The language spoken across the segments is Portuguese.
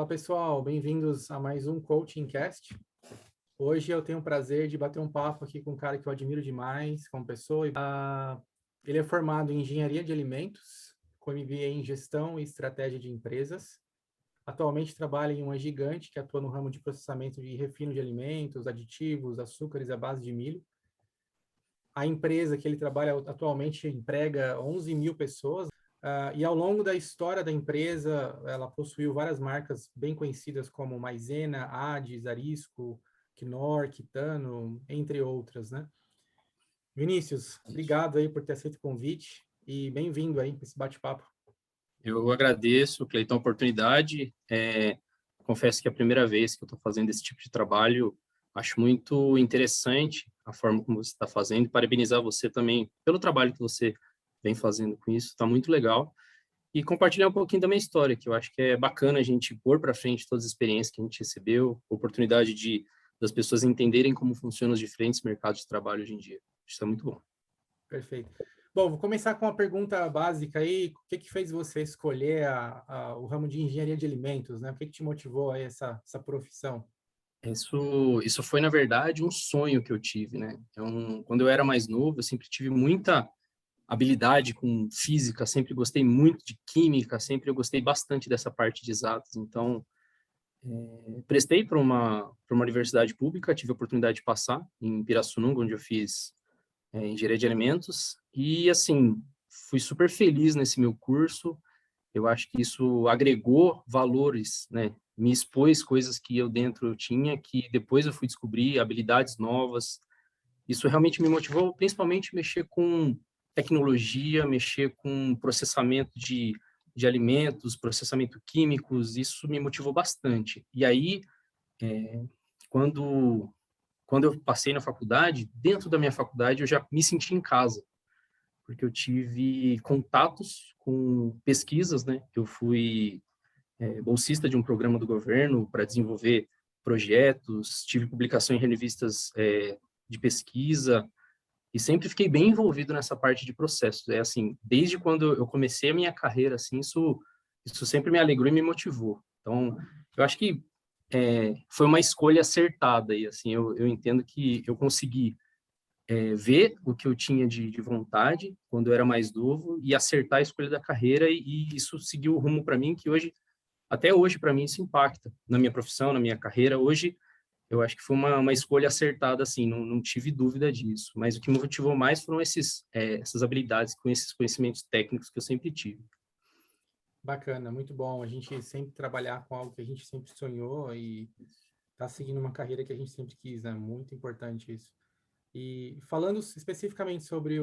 Fala pessoal, bem-vindos a mais um Coaching Cast. Hoje eu tenho o prazer de bater um papo aqui com um cara que eu admiro demais como pessoa. Ele é formado em Engenharia de Alimentos, com MBA em Gestão e Estratégia de Empresas. Atualmente trabalha em uma gigante que atua no ramo de processamento e refino de alimentos, aditivos, açúcares à base de milho. A empresa que ele trabalha atualmente emprega 11 mil pessoas. E ao longo da história da empresa, ela possuiu várias marcas bem conhecidas como Maizena, Ades, Arisco, Knorr, Kitano, entre outras, né? Vinícius, obrigado aí por ter aceito o convite e bem-vindo aí para esse bate-papo. Eu agradeço, Cleiton, a oportunidade. Confesso que é a primeira vez que eu estou fazendo esse tipo de trabalho. Acho muito interessante a forma como você está fazendo. Parabenizar você também pelo trabalho que você vem fazendo com isso. Está muito legal. E compartilhar um pouquinho da minha história, que eu acho que é bacana a gente pôr para frente todas as experiências que a gente recebeu, oportunidade das pessoas entenderem como funcionam os diferentes mercados de trabalho hoje em dia. Isso está muito bom. Perfeito. Bom, vou começar com uma pergunta básica aí. O que fez você escolher o ramo de engenharia de alimentos, né? O que te motivou a essa profissão? Isso foi, na verdade, um sonho que eu tive, né? Quando eu era mais novo, eu sempre tive muita habilidade com física, sempre gostei muito de química, sempre eu gostei bastante dessa parte de exatas. Então, prestei para uma universidade pública, tive a oportunidade de passar em Pirassununga, onde eu fiz engenharia de alimentos, e, assim, fui super feliz nesse meu curso. Eu acho que isso agregou valores, né? Me expôs coisas que eu dentro eu tinha, que depois eu fui descobrir, habilidades novas. Isso realmente me motivou, principalmente mexer com tecnologia, mexer com processamento de alimentos, processamento químicos, isso me motivou bastante. E aí, quando, quando eu passei na faculdade, dentro da minha faculdade eu já me senti em casa, porque eu tive contatos com pesquisas, né? Eu fui bolsista de um programa do governo para desenvolver projetos, tive publicação em revistas de pesquisa e sempre fiquei bem envolvido nessa parte de processos. É assim, desde quando eu comecei a minha carreira, assim, isso sempre me alegrou e me motivou. Então, eu acho que foi uma escolha acertada e assim, eu entendo que eu consegui ver o que eu tinha de vontade quando eu era mais novo e acertar a escolha da carreira e isso seguiu o rumo para mim que hoje até hoje, para mim, isso impacta na minha profissão, na minha carreira. Hoje, eu acho que foi uma escolha acertada, assim, não tive dúvida disso. Mas o que me motivou mais foram essas habilidades, com esses conhecimentos técnicos que eu sempre tive. Bacana, muito bom. A gente sempre trabalhar com algo que a gente sempre sonhou e tá seguindo uma carreira que a gente sempre quis, né? Muito importante isso. E falando especificamente sobre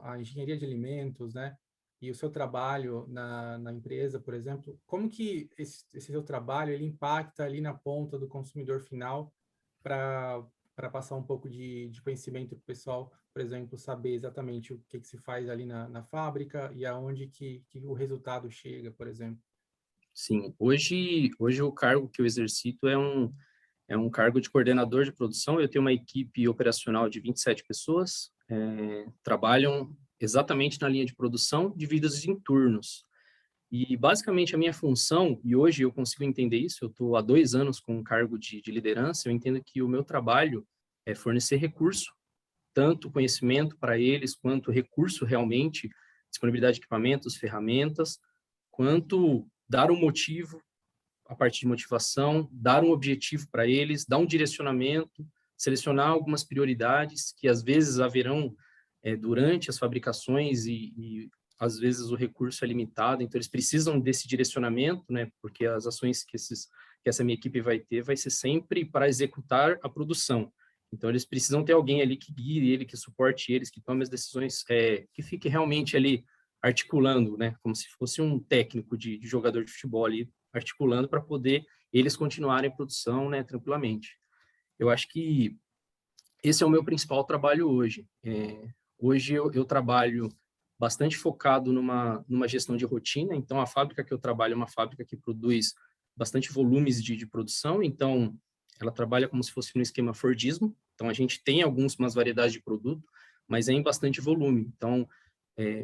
a engenharia de alimentos, né? E o seu trabalho na empresa, por exemplo, como que esse seu trabalho ele impacta ali na ponta do consumidor final para passar um pouco de conhecimento para o pessoal, por exemplo, saber exatamente o que se faz ali na fábrica e aonde que o resultado chega, por exemplo. Sim, hoje o cargo que eu exercito é um cargo de coordenador de produção. Eu tenho uma equipe operacional de 27 pessoas, trabalham exatamente na linha de produção, divididas em turnos. E, basicamente, a minha função, e hoje eu consigo entender isso, eu estou há 2 anos com um cargo de liderança, eu entendo que o meu trabalho é fornecer recurso, tanto conhecimento para eles, quanto recurso realmente, disponibilidade de equipamentos, ferramentas, quanto dar um motivo, a partir de motivação, dar um objetivo para eles, dar um direcionamento, selecionar algumas prioridades que às vezes haverão durante as fabricações e às vezes o recurso é limitado, então eles precisam desse direcionamento, né? Porque as ações que essa minha equipe vai ter vai ser sempre para executar a produção. Então eles precisam ter alguém ali que guie ele, que suporte eles, que tome as decisões, que fique realmente ali articulando, né? Como se fosse um técnico de jogador de futebol ali, articulando para poder eles continuarem a produção, né, tranquilamente. Eu acho que esse é o meu principal trabalho hoje. Hoje eu trabalho bastante focado numa gestão de rotina, então a fábrica que eu trabalho é uma fábrica que produz bastante volumes de produção, então ela trabalha como se fosse um esquema Fordismo, então a gente tem umas variedades de produto, mas é em bastante volume. Então,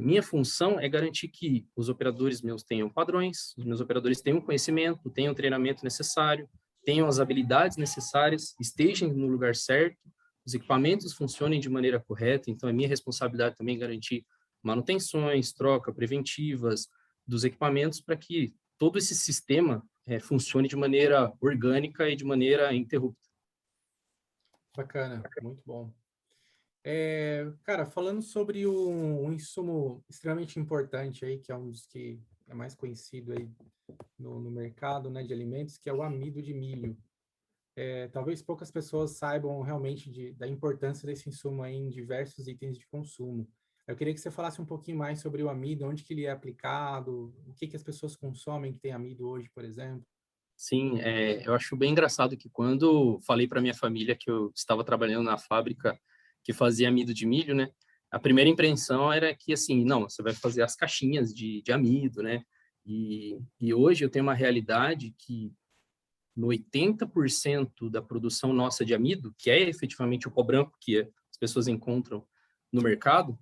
Minha função é garantir que os operadores meus tenham padrões, os meus operadores tenham conhecimento, tenham o treinamento necessário, tenham as habilidades necessárias, estejam no lugar certo, os equipamentos funcionem de maneira correta. Então, é minha responsabilidade também garantir manutenções, troca preventivas dos equipamentos para que todo esse sistema funcione de maneira orgânica e de maneira ininterrupta. Bacana, muito bom. Cara, falando sobre um insumo extremamente importante aí, que é um dos que é mais conhecido aí no mercado, né, de alimentos, que é o amido de milho. Talvez poucas pessoas saibam realmente da importância desse insumo aí em diversos itens de consumo. Eu queria que você falasse um pouquinho mais sobre o amido, onde que ele é aplicado, o que que as pessoas consomem que tem amido hoje, por exemplo. Sim, eu acho bem engraçado que quando falei para minha família que eu estava trabalhando na fábrica que fazia amido de milho, né? A primeira impressão era que, assim, não, você vai fazer as caixinhas de amido, né? E hoje eu tenho uma realidade que no 80% da produção nossa de amido, que é efetivamente o pó branco que as pessoas encontram no mercado,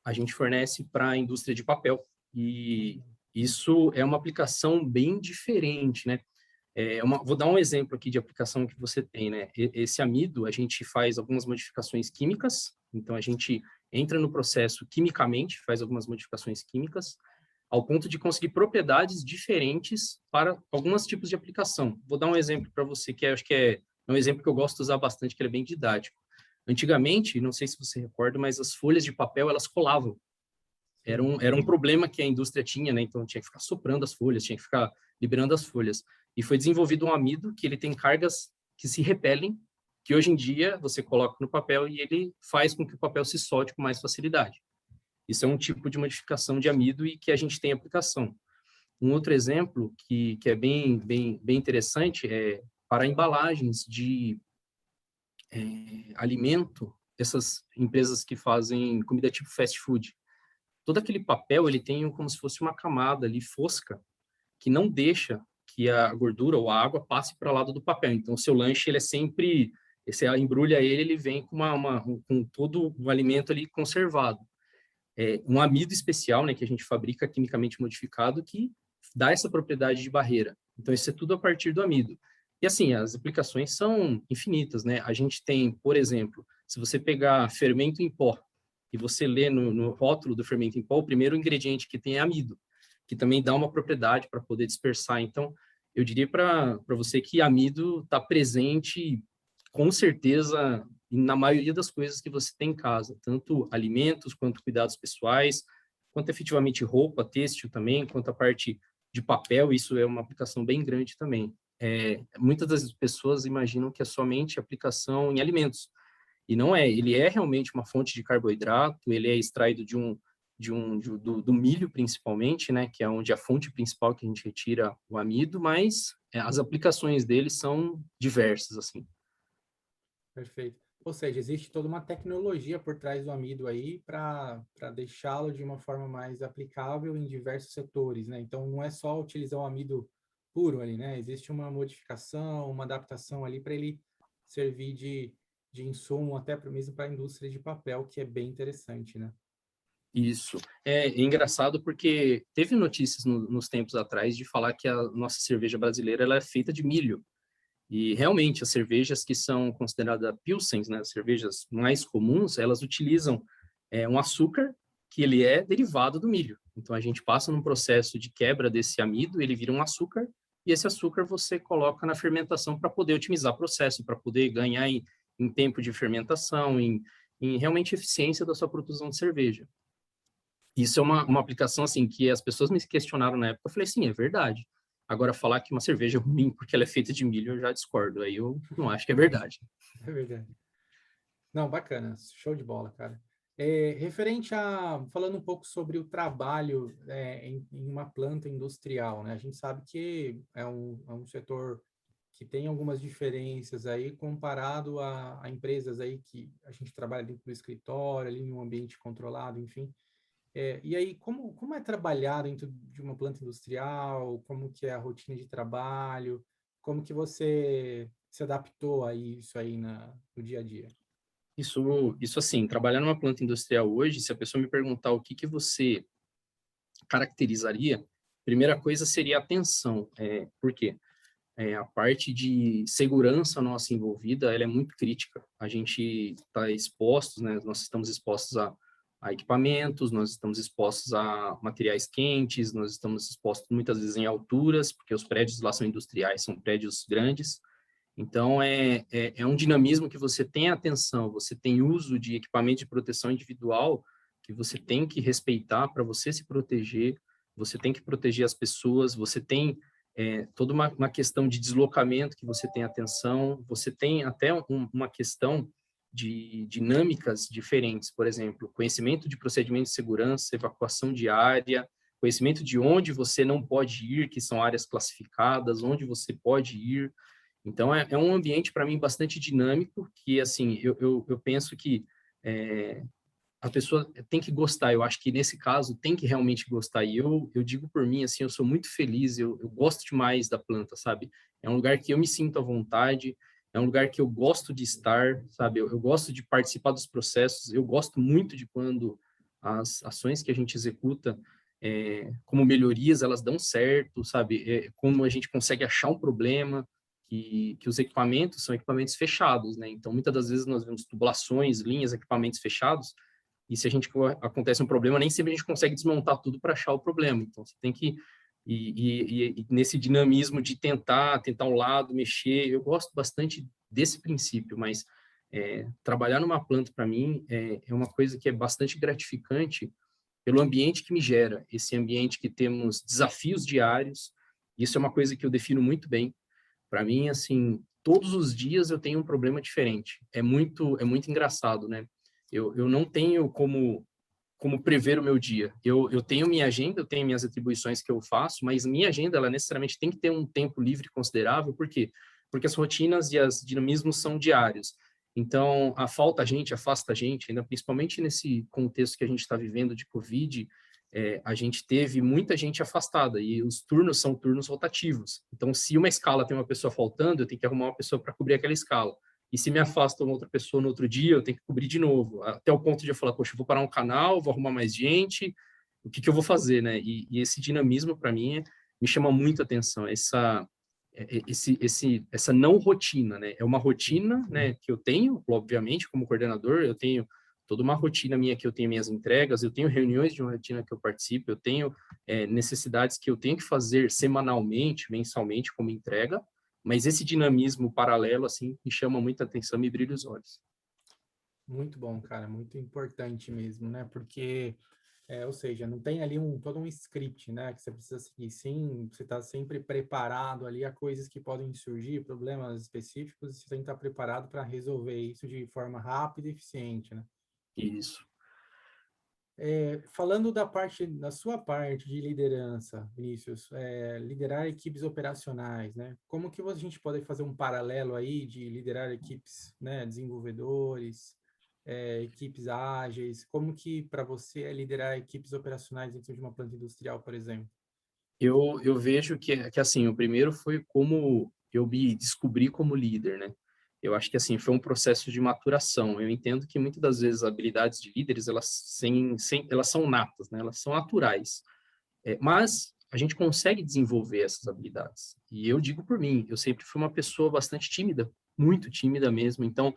a gente fornece para a indústria de papel. E isso é uma aplicação bem diferente, né? Vou dar um exemplo aqui de aplicação que você tem, né? Esse amido, a gente faz algumas modificações químicas, então a gente entra no processo quimicamente, faz algumas modificações químicas, ao ponto de conseguir propriedades diferentes para alguns tipos de aplicação. Vou dar um exemplo para você que acho que é um exemplo que eu gosto de usar bastante, que ele é bem didático. Antigamente, não sei se você recorda, mas as folhas de papel, elas colavam. Era um problema que a indústria tinha, né? Então tinha que ficar soprando as folhas, tinha que ficar liberando as folhas. E foi desenvolvido um amido que ele tem cargas que se repelem, que hoje em dia você coloca no papel e ele faz com que o papel se solte com mais facilidade. Isso é um tipo de modificação de amido e que a gente tem aplicação. Um outro exemplo que é bem interessante é para embalagens de alimento, essas empresas que fazem comida tipo fast food. Todo aquele papel, ele tem como se fosse uma camada ali fosca, que não deixa que a gordura ou a água passe para o lado do papel. Então, o seu lanche, ele é sempre, você embrulha ele, ele vem com com todo o alimento ali conservado. Um amido especial, né, que a gente fabrica quimicamente modificado, que dá essa propriedade de barreira. Então, isso é tudo a partir do amido. E assim, as aplicações são infinitas, né? A gente tem, por exemplo, se você pegar fermento em pó e você lê no rótulo do fermento em pó, o primeiro ingrediente que tem é amido, que também dá uma propriedade para poder dispersar. Então, eu diria para você que amido está presente com certeza na maioria das coisas que você tem em casa, tanto alimentos, quanto cuidados pessoais, quanto efetivamente roupa, têxtil também, quanto a parte de papel, isso é uma aplicação bem grande também. Muitas das pessoas imaginam que é somente aplicação em alimentos, e não é. Ele é realmente uma fonte de carboidrato, ele é extraído do milho principalmente, né, que é onde a fonte principal que a gente retira o amido, mas as aplicações dele são diversas, assim. Perfeito. Ou seja, existe toda uma tecnologia por trás do amido aí para deixá-lo de uma forma mais aplicável em diversos setores, né? Então, não é só utilizar o amido puro ali, né? Existe uma modificação, uma adaptação ali para ele servir de insumo até mesmo para a indústria de papel, que é bem interessante, né? Isso. É engraçado porque teve notícias nos tempos atrás de falar que a nossa cerveja brasileira ela é feita de milho. E realmente as cervejas que são consideradas pilsens, né, as cervejas mais comuns, elas utilizam um açúcar que ele é derivado do milho. Então a gente passa num processo de quebra desse amido, ele vira um açúcar e esse açúcar você coloca na fermentação para poder otimizar o processo, para poder ganhar em tempo de fermentação, em realmente eficiência da sua produção de cerveja. Isso é uma aplicação assim que as pessoas me questionaram na época. Eu falei, sim, é verdade. Agora, falar que uma cerveja é ruim porque ela é feita de milho, eu já discordo. Aí eu não acho que é verdade. É verdade. Não, bacana, show de bola, cara. Referente falando um pouco sobre o trabalho em uma planta industrial, né? A gente sabe que é um setor que tem algumas diferenças aí comparado a empresas aí que a gente trabalha dentro do escritório, ali em um ambiente controlado, enfim. E aí, como é trabalhar dentro de uma planta industrial? Como que é a rotina de trabalho? Como que você se adaptou a isso aí no dia a dia? Isso assim, trabalhar numa planta industrial hoje, se a pessoa me perguntar o que que você caracterizaria, primeira coisa seria a atenção. Por quê? A parte de segurança nossa envolvida, ela é muito crítica. A gente está expostos, né? Nós estamos expostos a equipamentos, nós estamos expostos a materiais quentes, nós estamos expostos muitas vezes em alturas, porque os prédios lá são industriais, são prédios grandes. Então, é um dinamismo que você tem atenção, você tem uso de equipamento de proteção individual que você tem que respeitar para você se proteger, você tem que proteger as pessoas, você tem toda uma questão de deslocamento que você tem atenção, você tem até uma questão de dinâmicas diferentes, por exemplo, conhecimento de procedimentos de segurança, evacuação de área, conhecimento de onde você não pode ir, que são áreas classificadas, onde você pode ir. Então, é um ambiente, para mim, bastante dinâmico, que, assim, eu penso que a pessoa tem que gostar. Eu acho que, nesse caso, tem que realmente gostar. E eu digo por mim, assim, eu sou muito feliz, eu gosto demais da planta, sabe? É um lugar que eu me sinto à vontade, é um lugar que eu gosto de estar, sabe? Eu gosto de participar dos processos, eu gosto muito de quando as ações que a gente executa, como melhorias, elas dão certo, sabe? Como a gente consegue achar um problema, que os equipamentos são equipamentos fechados, né? Então, muitas das vezes nós vemos tubulações, linhas, equipamentos fechados, e se acontece um problema, nem sempre a gente consegue desmontar tudo para achar o problema. Então, você tem que e nesse dinamismo de tentar um lado, mexer, eu gosto bastante desse princípio, mas trabalhar numa planta, para mim, é uma coisa que é bastante gratificante pelo ambiente que me gera, esse ambiente que temos desafios diários, isso é uma coisa que eu defino muito bem. Para mim, assim, todos os dias eu tenho um problema diferente. É muito engraçado, né? Eu não tenho como prever o meu dia. Eu tenho minha agenda, eu tenho minhas atribuições que eu faço, mas minha agenda, ela necessariamente tem que ter um tempo livre considerável, por quê? Porque as rotinas e os dinamismos são diários. Então, afasta a gente, ainda principalmente nesse contexto que a gente está vivendo de Covid, a gente teve muita gente afastada e os turnos são turnos rotativos. Então, se uma escala tem uma pessoa faltando, eu tenho que arrumar uma pessoa para cobrir aquela escala. E se me afasta uma outra pessoa no outro dia, eu tenho que cobrir de novo. Até o ponto de eu falar, poxa, eu vou parar um canal, vou arrumar mais gente, o que eu vou fazer, né? E esse dinamismo, para mim, me chama muito a atenção. Essa não rotina, né? É uma rotina, né, que eu tenho, obviamente, como coordenador, eu tenho toda uma rotina minha que eu tenho minhas entregas, eu tenho reuniões de uma rotina que eu participo, eu tenho necessidades que eu tenho que fazer semanalmente, mensalmente, como entrega, mas esse dinamismo paralelo, assim, me chama muita atenção, me brilha os olhos. Muito bom, cara, muito importante mesmo, né? Porque, ou seja, não tem ali todo um script, né, que você precisa seguir. Sim, você está sempre preparado ali a coisas que podem surgir, problemas específicos, e você tem que estar preparado para resolver isso de forma rápida e eficiente, né? Isso. Falando da sua parte de liderança, Vinícius, liderar equipes operacionais, né? Como que a gente pode fazer um paralelo aí de liderar equipes, né, desenvolvedores, equipes ágeis? Como que para você é liderar equipes operacionais dentro de uma planta industrial, por exemplo? Eu vejo que, assim, o primeiro foi como eu me descobri como líder, né? Eu acho que, assim, foi um processo de maturação. Eu entendo que, muitas das vezes, as habilidades de líderes, elas são natas, né? Elas são naturais. Mas a gente consegue desenvolver essas habilidades. E eu digo por mim, eu sempre fui uma pessoa bastante tímida, muito tímida mesmo. Então,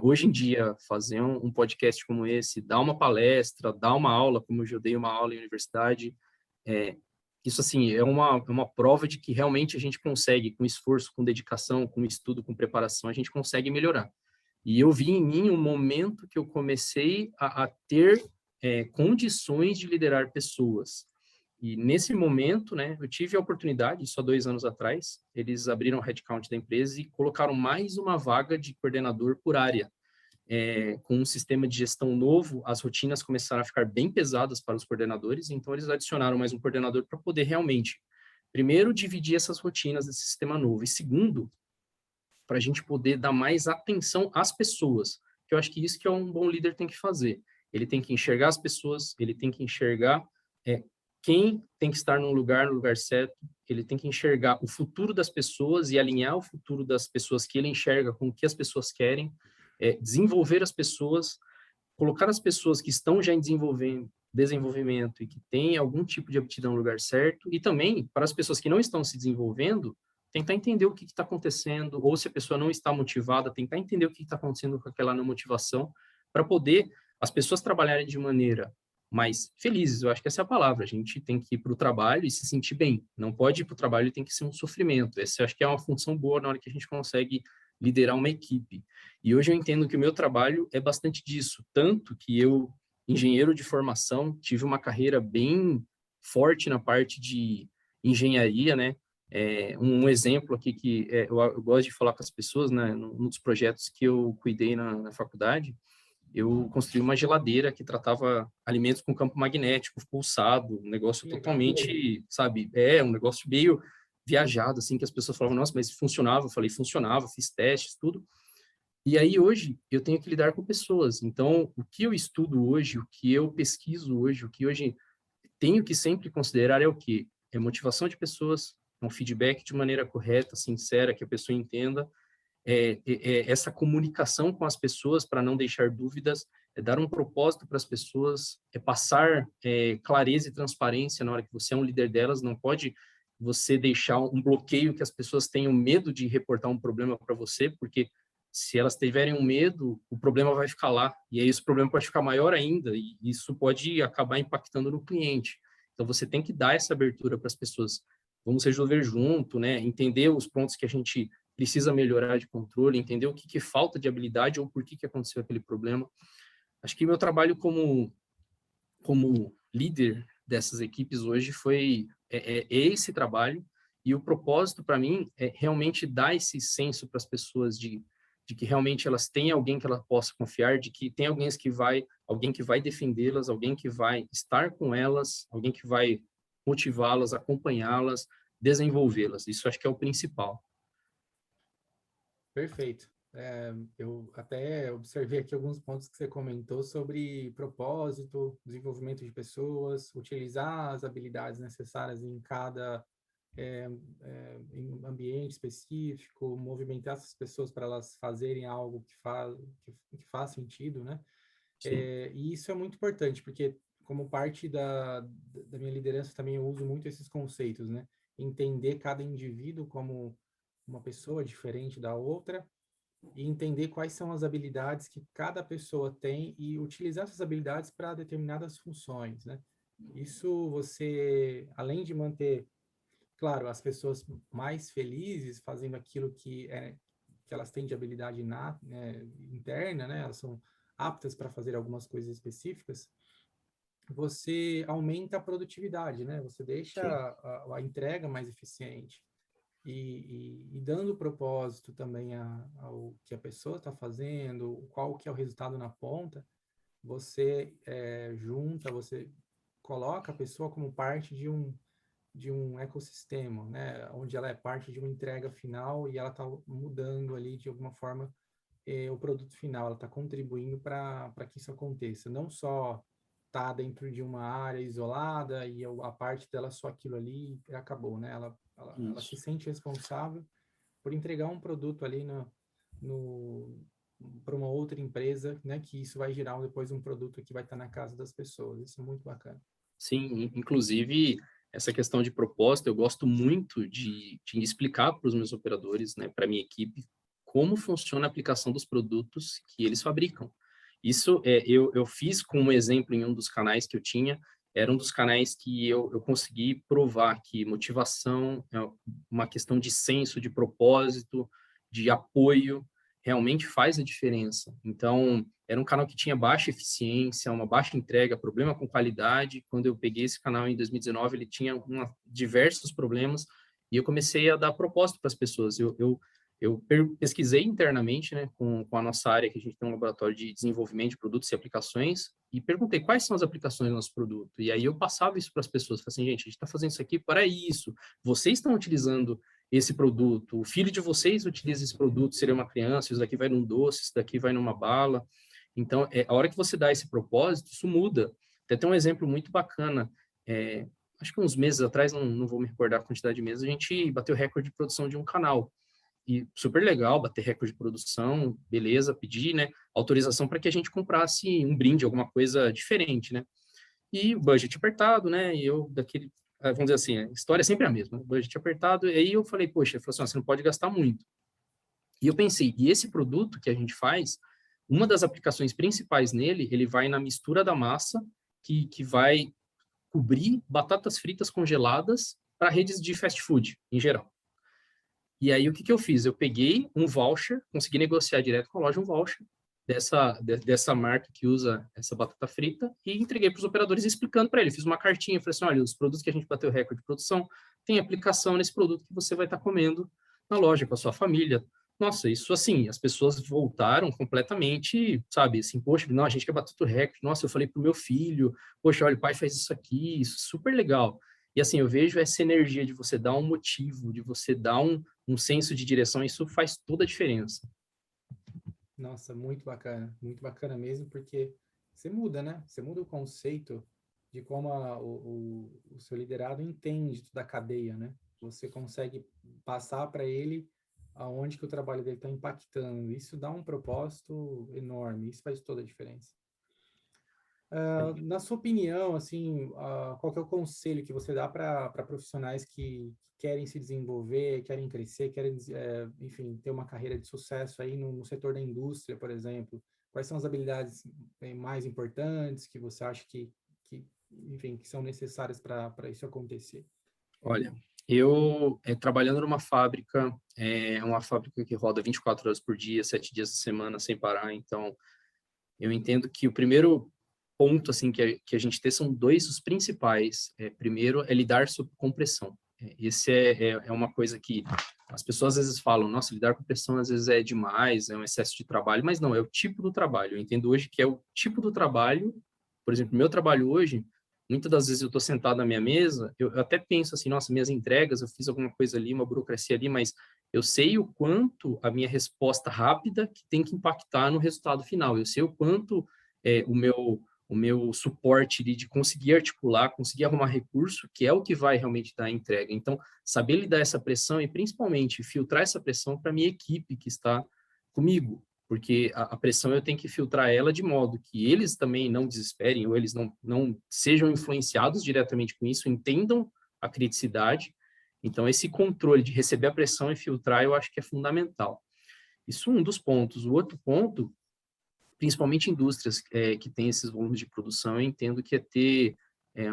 hoje em dia, fazer um podcast como esse, dar uma palestra, dar uma aula, como eu já dei uma aula em universidade, é, isso, assim, é uma prova de que realmente a gente consegue, com esforço, com dedicação, com estudo, com preparação, a gente consegue melhorar. E eu vi em mim um momento que eu comecei a ter condições de liderar pessoas. E nesse momento, né, eu tive a oportunidade, só 2 anos atrás, eles abriram o headcount da empresa e colocaram mais uma vaga de coordenador por área. Com um sistema de gestão novo, as rotinas começaram a ficar bem pesadas para os coordenadores, então eles adicionaram mais um coordenador para poder realmente, primeiro, dividir essas rotinas desse sistema novo, e segundo, para a gente poder dar mais atenção às pessoas, que eu acho que isso que um bom líder tem que fazer. Ele tem que enxergar as pessoas, ele tem que enxergar quem tem que estar no lugar certo, ele tem que enxergar o futuro das pessoas e alinhar o futuro das pessoas que ele enxerga com o que as pessoas querem. desenvolver as pessoas, colocar as pessoas que estão já em desenvolvimento e que têm algum tipo de aptidão no lugar certo, e também para as pessoas que não estão se desenvolvendo, tentar entender o que está acontecendo, ou se a pessoa não está motivada, tentar entender o que está acontecendo com aquela não motivação, para poder as pessoas trabalharem de maneira mais felizes. Eu acho que essa é a palavra. A gente tem que ir para o trabalho e se sentir bem. Não pode ir para o trabalho e tem que ser um sofrimento. Essa eu acho que é uma função boa na hora que a gente consegue liderar uma equipe. E hoje eu entendo que o meu trabalho é bastante disso, tanto que eu, engenheiro de formação, tive uma carreira bem forte na parte de engenharia, né? Um exemplo aqui que eu gosto de falar com as pessoas, né? Num dos projetos que eu cuidei na faculdade, eu construí uma geladeira que tratava alimentos com campo magnético pulsado, um negócio totalmente, sabe, um negócio meio viajado, assim, que as pessoas falavam, nossa, mas funcionava? Eu falei, funcionava, fiz testes, tudo. E aí, hoje, eu tenho que lidar com pessoas. Então, o que eu estudo hoje, o que eu pesquiso hoje, o que hoje tenho que sempre considerar é o quê? É motivação de pessoas, um feedback de maneira correta, sincera, que a pessoa entenda, essa comunicação com as pessoas para não deixar dúvidas, dar um propósito para as pessoas, passar clareza e transparência na hora que você é um líder delas, não pode você deixar um bloqueio que as pessoas tenham medo de reportar um problema para você, porque se elas tiverem um medo, o problema vai ficar lá, e aí esse problema pode ficar maior ainda, e isso pode acabar impactando no cliente. Então, você tem que dar essa abertura para as pessoas. Vamos resolver junto, né? Entender os pontos que a gente precisa melhorar de controle, entender o que falta de habilidade ou por que aconteceu aquele problema. Acho que meu trabalho como líder dessas equipes hoje foi esse trabalho, e o propósito para mim é realmente dar esse senso para as pessoas de que realmente elas têm alguém que ela possa confiar, de que tem alguém que vai defendê-las, alguém que vai estar com elas, alguém que vai motivá-las, acompanhá-las, desenvolvê-las. Isso acho que é o principal. Perfeito. Eu até observei aqui alguns pontos que você comentou sobre propósito, desenvolvimento de pessoas, utilizar as habilidades necessárias em cada em ambiente específico, movimentar essas pessoas para elas fazerem algo que faz sentido, né? E isso é muito importante, porque como parte da minha liderança também eu uso muito esses conceitos, né? Entender cada indivíduo como uma pessoa diferente da outra e entender quais são as habilidades que cada pessoa tem e utilizar essas habilidades para determinadas funções, né? Isso você, além de manter, claro, as pessoas mais felizes fazendo aquilo que elas têm de habilidade interna, né? Elas são aptas para fazer algumas coisas específicas, você aumenta a produtividade, né? Você deixa a entrega mais eficiente e dando propósito também ao que a pessoa está fazendo, qual que é o resultado na ponta, você você coloca a pessoa como parte de um ecossistema, né? Onde ela é parte de uma entrega final e ela está mudando ali de alguma forma o produto final, ela está contribuindo para que isso aconteça, não só tá dentro de uma área isolada e a parte dela só aquilo ali e acabou, né? Ela se sente responsável por entregar um produto ali no para uma outra empresa, né? Que isso vai gerar depois um produto que vai estar na casa das pessoas. Isso é muito bacana. Sim, inclusive essa questão de propósito, eu gosto muito de explicar para os meus operadores, né, para a minha equipe, como funciona a aplicação dos produtos que eles fabricam. Isso eu fiz com um exemplo em um dos canais que eu tinha, era um dos canais que eu consegui provar que motivação é uma questão de senso, de propósito, de apoio, realmente faz a diferença. Então, era um canal que tinha baixa eficiência, uma baixa entrega, problema com qualidade. Quando eu peguei esse canal em 2019, ele tinha diversos problemas e eu comecei a dar propósito para as pessoas. Eu pesquisei internamente, né, com a nossa área, que a gente tem um laboratório de desenvolvimento de produtos e aplicações, e perguntei quais são as aplicações do nosso produto. E aí eu passava isso para as pessoas, falei assim, gente, a gente está fazendo isso aqui para isso. Vocês estão utilizando esse produto, o filho de vocês utiliza esse produto, seria uma criança, isso daqui vai num doce, isso daqui vai numa bala. Então, a hora que você dá esse propósito, isso muda. Até tem um exemplo muito bacana. Acho que uns meses atrás, não vou me recordar a quantidade de meses, a gente bateu recorde de produção de um canal. e super legal, bater recorde de produção, beleza, pedi, né, autorização para que a gente comprasse um brinde, alguma coisa diferente, né? E o budget apertado, né? E eu, vamos dizer assim, a história é sempre a mesma, né? Budget apertado. E aí eu falei, poxa, ele falou assim, ó, você não pode gastar muito. E eu pensei, e esse produto que a gente faz, uma das aplicações principais nele, ele vai na mistura da massa, que vai cobrir batatas fritas congeladas para redes de fast food, em geral. E aí, o que eu fiz? Eu peguei um voucher, consegui negociar direto com a loja um voucher dessa marca que usa essa batata frita e entreguei para os operadores explicando para ele. Fiz uma cartinha, falei assim, olha, os produtos que a gente bateu recorde de produção tem aplicação nesse produto que você vai estar comendo na loja com a sua família. Nossa, isso assim, as pessoas voltaram completamente, sabe, assim, poxa, não, a gente quer bater o recorde. Nossa, eu falei pro meu filho, poxa, olha, o pai faz isso aqui, isso é super legal. E assim, eu vejo essa energia de você dar um motivo, de você dar um senso de direção, isso faz toda a diferença. Nossa, muito bacana mesmo, porque você muda, né? Você muda o conceito de como o seu liderado entende toda a cadeia, né? Você consegue passar para ele aonde que o trabalho dele está impactando. Isso dá um propósito enorme, isso faz toda a diferença. Na sua opinião, assim, qual que é o conselho que você dá para profissionais que querem se desenvolver, querem crescer, querem, enfim, ter uma carreira de sucesso aí no setor da indústria, por exemplo? Quais são as habilidades mais importantes que você acha enfim, que são necessárias para isso acontecer? Olha, eu trabalhando numa fábrica, uma fábrica que roda 24 horas por dia, 7 dias da semana, sem parar, então eu entendo que o primeiro ponto assim que a gente tem são dois os principais. Primeiro é lidar sob compressão. Esse é uma coisa que as pessoas às vezes falam, nossa, lidar com pressão às vezes é demais, é um excesso de trabalho, mas não, é o tipo do trabalho. Eu entendo hoje que é o tipo do trabalho, por exemplo, meu trabalho hoje, muitas das vezes eu estou sentado na minha mesa, eu até penso assim, nossa, minhas entregas, eu fiz alguma coisa ali, uma burocracia ali, mas eu sei o quanto a minha resposta rápida que tem que impactar no resultado final. Eu sei o quanto o meu suporte de conseguir articular, conseguir arrumar recurso, que é o que vai realmente dar a entrega. Então, saber lidar essa pressão e principalmente filtrar essa pressão para a minha equipe que está comigo, porque a pressão eu tenho que filtrar ela de modo que eles também não desesperem ou eles não sejam influenciados diretamente com isso, entendam a criticidade. Então, esse controle de receber a pressão e filtrar, eu acho que é fundamental. Isso é um dos pontos. O outro ponto, principalmente indústrias que têm esses volumes de produção, eu entendo que é ter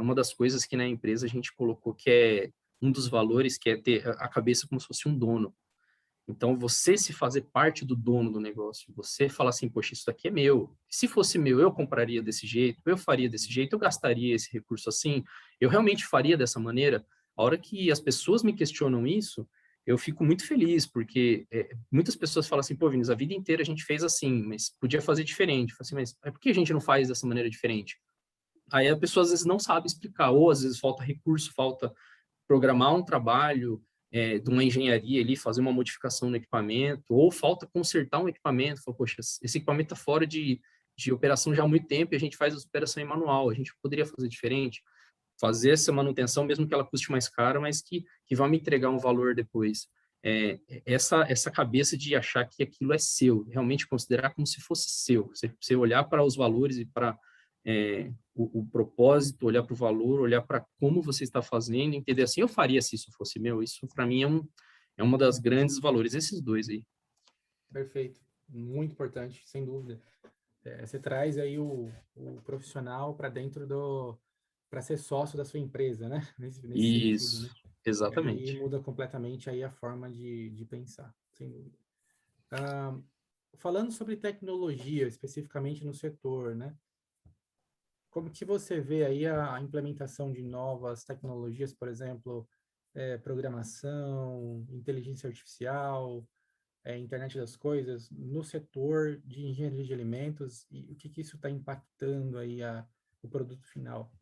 uma das coisas que na empresa a gente colocou que é um dos valores, que é ter a cabeça como se fosse um dono. Então, você se fazer parte do dono do negócio, você falar assim, poxa, isso daqui é meu. Se fosse meu, eu compraria desse jeito, eu faria desse jeito, eu gastaria esse recurso assim, eu realmente faria dessa maneira. A hora que as pessoas me questionam isso, eu fico muito feliz, porque muitas pessoas falam assim, pô, Vinícius, a vida inteira a gente fez assim, mas podia fazer diferente. Eu falo assim, mas por que a gente não faz dessa maneira diferente? Aí a pessoa às vezes não sabe explicar, ou às vezes falta recurso, falta programar um trabalho de uma engenharia ali, fazer uma modificação no equipamento, ou falta consertar um equipamento, fala, poxa, esse equipamento está fora de operação já há muito tempo e a gente faz a operação em manual, a gente poderia fazer diferente, fazer essa manutenção, mesmo que ela custe mais cara, mas que vai me entregar um valor depois. Essa cabeça de achar que aquilo é seu, realmente considerar como se fosse seu, você olhar para os valores e para o propósito, olhar para o valor, olhar para como você está fazendo, entender assim, eu faria se isso fosse meu, isso para mim é uma das grandes valores, esses dois aí. Perfeito, muito importante, sem dúvida. Você traz aí o profissional para dentro para ser sócio da sua empresa, né? Nesse sentido, né? Isso, E aí exatamente. muda completamente aí a forma de pensar, sem dúvida. Falando sobre tecnologia, especificamente no setor, né? Como que você vê aí a implementação de novas tecnologias, por exemplo, programação, inteligência artificial, internet das coisas, no setor de engenharia de alimentos e o que que isso está impactando aí o produto final?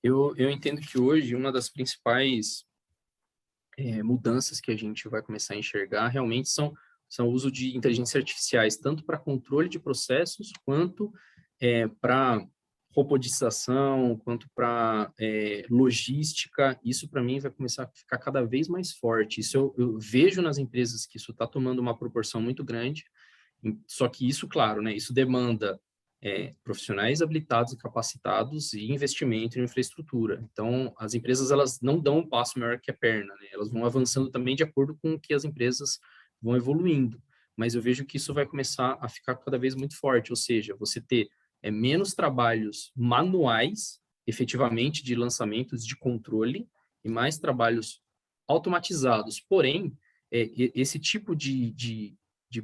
Eu entendo que hoje uma das principais mudanças que a gente vai começar a enxergar realmente são o uso de inteligências artificiais, tanto para controle de processos, quanto para robotização, quanto para logística, isso para mim vai começar a ficar cada vez mais forte. Isso eu vejo nas empresas que isso está tomando uma proporção muito grande, só que isso, claro, né, isso demanda profissionais habilitados e capacitados e investimento em infraestrutura. Então, as empresas elas não dão um passo maior que a perna, né? Elas vão avançando também de acordo com o que as empresas vão evoluindo. Mas eu vejo que isso vai começar a ficar cada vez muito forte, ou seja, você ter menos trabalhos manuais, efetivamente, de lançamentos de controle, e mais trabalhos automatizados. Porém, esse tipo de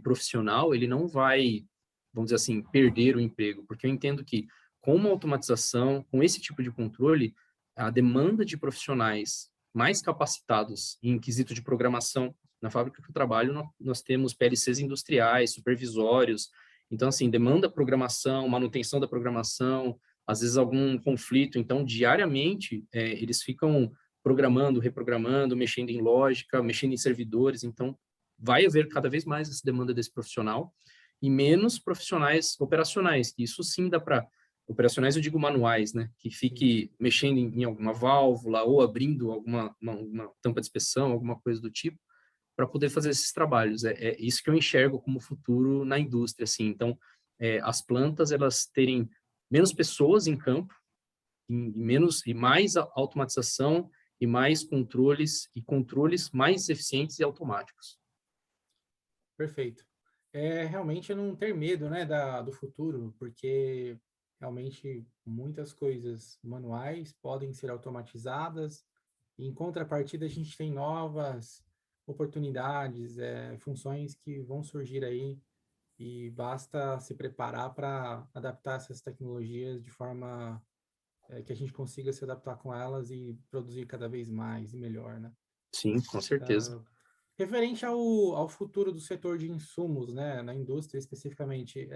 profissional, ele não vai, vamos dizer assim, perder o emprego, porque eu entendo que com uma automatização, com esse tipo de controle, a demanda de profissionais mais capacitados em quesito de programação, na fábrica que eu trabalho, nós temos PLCs industriais, supervisórios, então, assim, demanda programação, manutenção da programação, às vezes algum conflito, então, diariamente, eles ficam programando, reprogramando, mexendo em lógica, mexendo em servidores, então, vai haver cada vez mais essa demanda desse profissional, e menos profissionais operacionais, que isso sim dá para operacionais, eu digo manuais, né? Que fique mexendo em alguma válvula ou abrindo uma tampa de inspeção, alguma coisa do tipo, para poder fazer esses trabalhos. É isso que eu enxergo como futuro na indústria, assim. Então, as plantas elas terem menos pessoas em campo, e mais automatização e mais controles e controles mais eficientes e automáticos. Perfeito. É realmente não ter medo, né, do futuro, porque realmente muitas coisas manuais podem ser automatizadas, e em contrapartida a gente tem novas oportunidades, funções que vão surgir aí, e basta se preparar para adaptar essas tecnologias de forma que a gente consiga se adaptar com elas e produzir cada vez mais e melhor, né? Sim, com certeza. Referente ao futuro do setor de insumos, né, na indústria especificamente,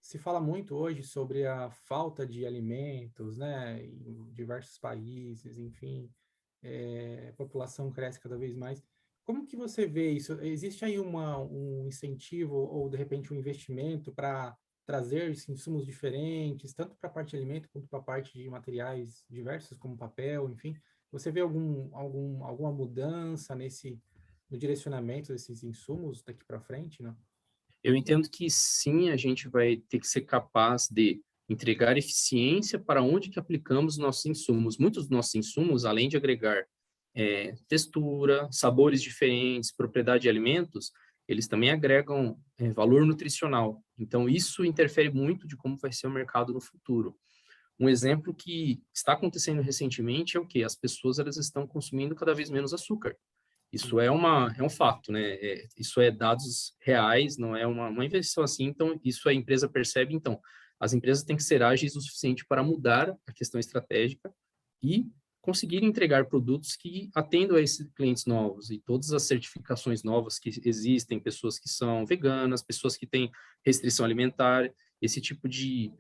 se fala muito hoje sobre a falta de alimentos, né, em diversos países, enfim, a população cresce cada vez mais. Como que você vê isso? Existe aí um incentivo ou, de repente, um investimento para trazer esses insumos diferentes, tanto para a parte de alimento quanto para a parte de materiais diversos, como papel, enfim? Você vê alguma mudança no direcionamento desses insumos daqui para frente, não? Eu entendo que sim, a gente vai ter que ser capaz de entregar eficiência para onde que aplicamos nossos insumos. Muitos dos nossos insumos, além de agregar textura, sabores diferentes, propriedade de alimentos, eles também agregam valor nutricional. Então, isso interfere muito de como vai ser o mercado no futuro. Um exemplo que está acontecendo recentemente é o que as pessoas elas estão consumindo cada vez menos açúcar. Isso é um fato, né? Isso é dados reais, não é uma invenção assim. Então, isso a empresa percebe. Então, as empresas têm que ser ágeis o suficiente para mudar a questão estratégica e conseguir entregar produtos que atendam a esses clientes novos e todas as certificações novas que existem, pessoas que são veganas, pessoas que têm restrição alimentar, esse tipo de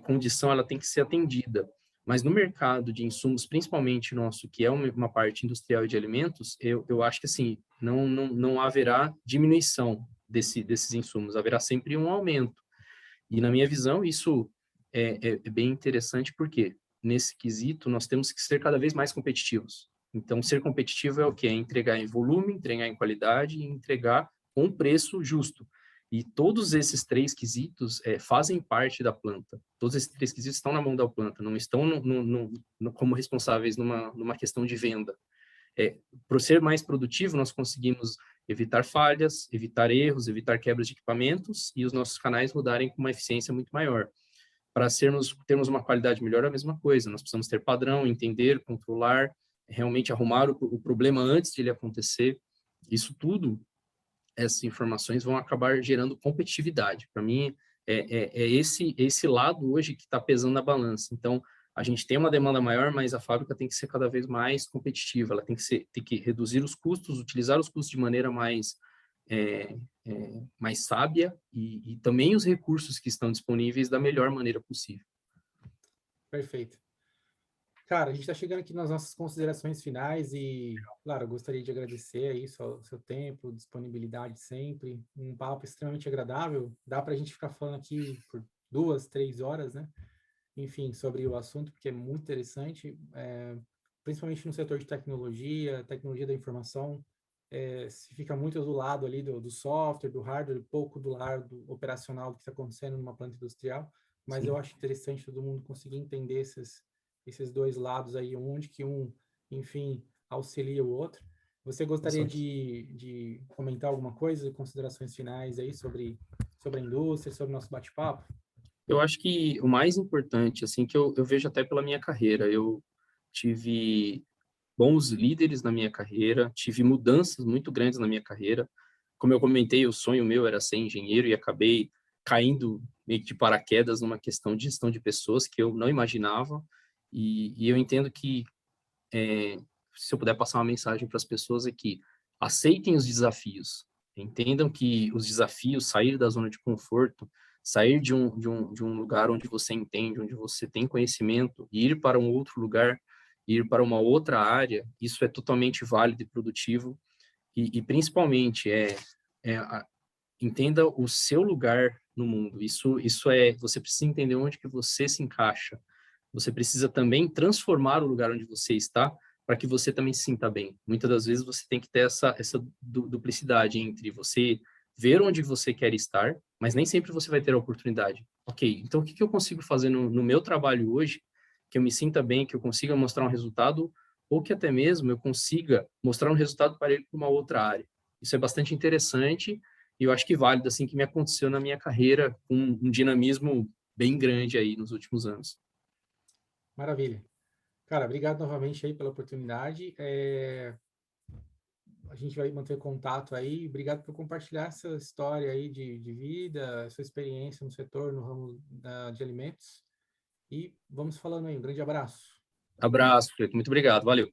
condição ela tem que ser atendida. Mas no mercado de insumos, principalmente nosso, que é uma parte industrial e de alimentos, eu acho que assim, não haverá diminuição desses insumos, haverá sempre um aumento. E na minha visão, isso é bem interessante, porque nesse quesito nós temos que ser cada vez mais competitivos. Então, ser competitivo é o quê? É entregar em volume, entregar em qualidade e entregar com um preço justo. E todos esses três quesitos fazem parte da planta. Todos esses três quesitos estão na mão da planta, não estão como responsáveis numa questão de venda. Por ser mais produtivo, nós conseguimos evitar falhas, evitar erros, evitar quebras de equipamentos e os nossos canais rodarem com uma eficiência muito maior. Para termos uma qualidade melhor, é a mesma coisa. Nós precisamos ter padrão, entender, controlar, realmente arrumar o problema antes de ele acontecer. Isso tudo, essas informações vão acabar gerando competitividade. Para mim, é esse lado hoje que está pesando na balança. Então, a gente tem uma demanda maior, mas a fábrica tem que ser cada vez mais competitiva. Ela tem que reduzir os custos, utilizar os custos de maneira mais sábia e também os recursos que estão disponíveis da melhor maneira possível. Perfeito. Cara, a gente está chegando aqui nas nossas considerações finais e, claro, eu gostaria de agradecer aí seu tempo, disponibilidade sempre, um papo extremamente agradável. Dá para a gente ficar falando aqui por 2, 3 horas, né? enfim, sobre o assunto, porque é muito interessante, principalmente no setor de tecnologia da informação, se fica muito do lado ali do software, do hardware, pouco do lado operacional do que está acontecendo numa planta industrial, mas eu Sim, acho interessante todo mundo conseguir entender esses dois lados aí, onde que um, enfim, auxilia o outro. Você com gostaria certeza. de comentar alguma coisa, considerações finais aí sobre a indústria, sobre o nosso bate-papo? Eu acho que o mais importante, assim, que eu vejo até pela minha carreira, eu tive bons líderes na minha carreira, tive mudanças muito grandes na minha carreira. Como eu comentei, o sonho meu era ser engenheiro e acabei caindo meio que de paraquedas numa questão de gestão de pessoas que eu não imaginava. E eu entendo que, se eu puder passar uma mensagem para as pessoas, é que aceitem os desafios, entendam que os desafios, sair da zona de conforto, sair de um lugar onde você entende, onde você tem conhecimento, e ir para um outro lugar, ir para uma outra área, isso é totalmente válido e produtivo. E principalmente, entenda o seu lugar no mundo. Isso é, você precisa entender onde que você se encaixa. Você precisa também transformar o lugar onde você está para que você também se sinta bem. Muitas das vezes você tem que ter essa duplicidade entre você ver onde você quer estar, mas nem sempre você vai ter a oportunidade. Ok, então o que que eu consigo fazer no meu trabalho hoje que eu me sinta bem, que eu consiga mostrar um resultado, ou que até mesmo eu consiga mostrar um resultado para ele para uma outra área. Isso é bastante interessante e eu acho que válido, assim, que me aconteceu na minha carreira, com um dinamismo bem grande aí nos últimos anos. Maravilha. Cara, obrigado novamente aí pela oportunidade. A gente vai manter contato aí. Obrigado por compartilhar essa história aí de vida, sua experiência no setor, no ramo de alimentos. E vamos falando aí. Um grande abraço. Abraço, Preto, muito obrigado, valeu.